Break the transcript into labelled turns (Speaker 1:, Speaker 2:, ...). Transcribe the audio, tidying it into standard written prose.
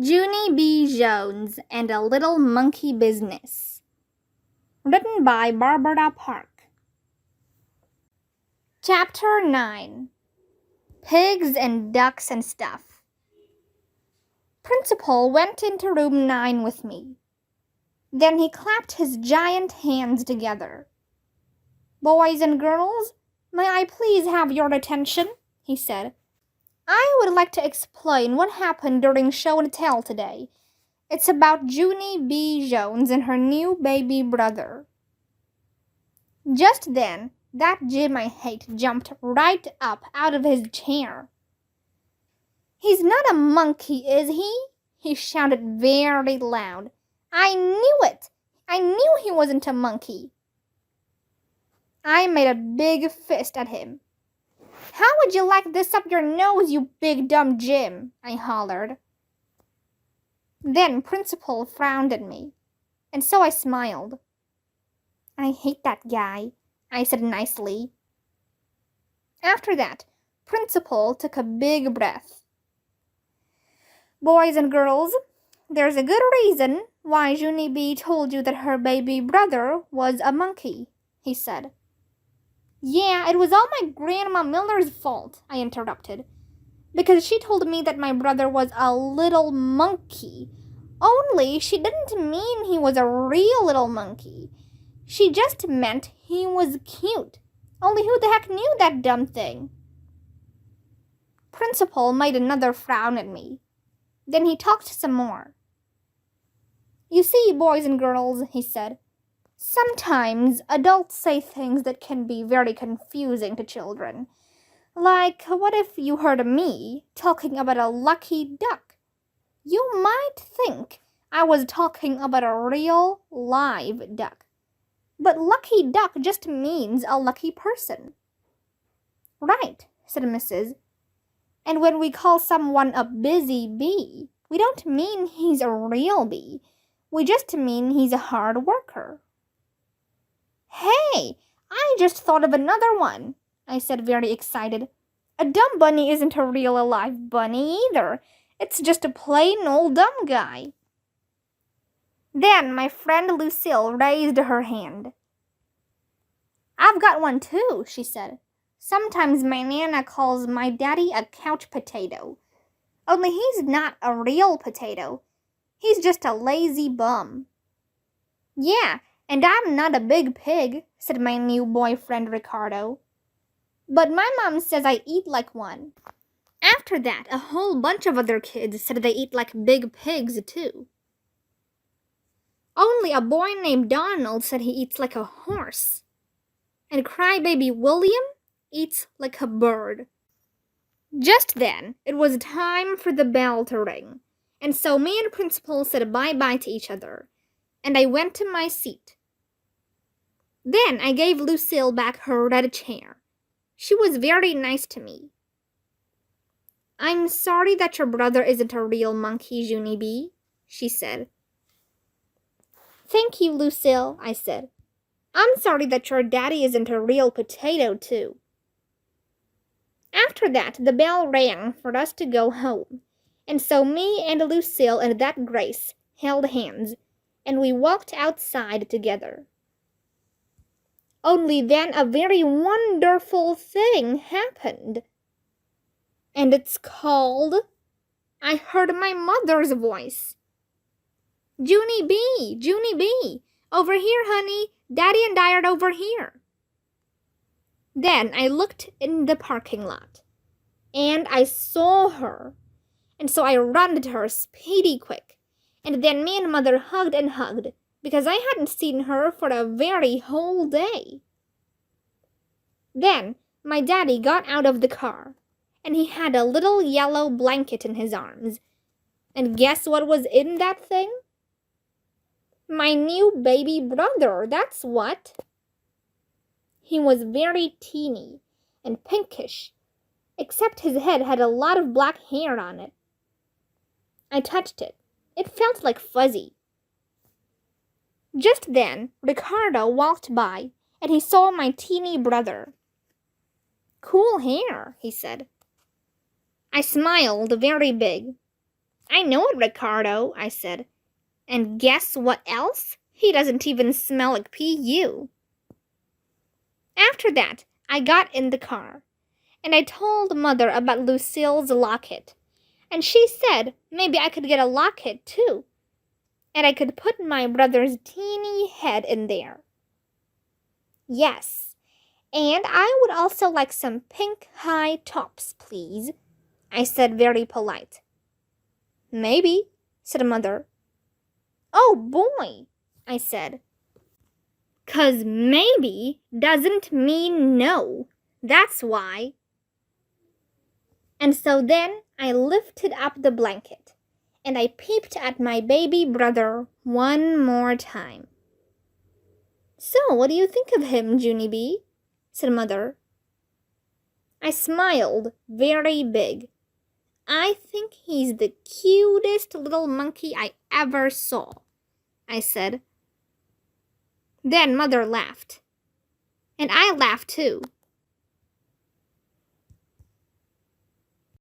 Speaker 1: Junie B. Jones and a Little Monkey Business. Written by Barbara Park. Chapter 9. Pigs and Ducks and Stuff. Principal went into room 9 with me. Then he clapped his giant hands together. "Boys and girls, may I please have your attention?" he said. "I would like to explain what happened during show and tell today. It's about Junie B. Jones and her new baby brother." Just then, that Jim I hate jumped right up out of his chair. "He's not a monkey, is he?" he shouted very loud. "I knew it! I knew he wasn't a monkey." I made a big fist at him. "How would you like this up your nose, you big dumb Jim?" I hollered. Then Principal frowned at me, and so I smiled. "I hate that guy," I said nicely. After that, Principal took a big breath. "Boys and girls, there's a good reason why Junie B told you that her baby brother was a monkey," he said. "Yeah, it was all my Grandma Miller's fault," I interrupted, "because she told me that my brother was a little monkey. Only she didn't mean he was a real little monkey. She just meant he was cute. Only who the heck knew that dumb thing?" Principal made another frown at me. Then he talked some more. "You see, boys and girls," he said, "sometimes adults say things that can be very confusing to children. Like, what if you heard me talking about a lucky duck? You might think I was talking about a real, live duck. But lucky duck just means a lucky person." "Right," said Mrs. "And when we call someone a busy bee, we don't mean he's a real bee. We just mean he's a hard worker." "Hey, I just thought of another one," I said, very excited. "A dumb bunny isn't a real alive bunny either. It's just a plain old dumb guy." Then my friend Lucille raised her hand. "I've got one too," she said. "Sometimes my Nana calls my daddy a couch potato. Only he's not a real potato. He's just a lazy bum." "Yeah, and I'm not a big pig," said my new boyfriend Ricardo. "But my mom says I eat like one." After that, a whole bunch of other kids said they eat like big pigs too. Only a boy named Donald said he eats like a horse. And crybaby William eats like a bird. Just then, it was time for the bell to ring, and so me and Principal said bye-bye to each other, and I went to my seat. Then I gave Lucille back her red chair. She was very nice to me. "I'm sorry that your brother isn't a real monkey, Junie B," she said. "Thank you, Lucille," I said. "I'm sorry that your daddy isn't a real potato, too." After that, the bell rang for us to go home, and so me and Lucille and that Grace held hands, and we walked outside together. Only then a very wonderful thing happened. "And it's called," I heard my mother's voice. "Junie B, Junie B, over here, honey. Daddy and I are over here." Then I looked in the parking lot, and I saw her, and so I ran to her speedy quick, and then me and Mother hugged and hugged, because I hadn't seen her for a very whole day. Then my daddy got out of the car, and he had a little yellow blanket in his arms, and guess what was in that thing? My new baby brother, that's what. He was very teeny and pinkish, except his head had a lot of black hair on it. I touched it. It felt like fuzzy. Just then, Ricardo walked by, and he saw my teeny brother. "Cool hair," he said. I smiled very big. I know it, Ricardo, I said. And guess what else? He doesn't even smell like PU. After that, I got in the car, and I told Mother about Lucille's locket. And she said maybe I could get a locket too, and I could put my brother's teeny head in there. Yes, and I would also like some pink high tops, please, I said, very polite. Maybe, said Mother. Oh boy, I said. 'Cause maybe doesn't mean no. That's why. And so then I lifted up the blanket, and I peeped at my baby brother one more time. So, what do you think of him, Junie B? Said Mother. I smiled very big. I think he's the cutest little monkey I ever saw, I said. Then Mother laughed. And I laughed too.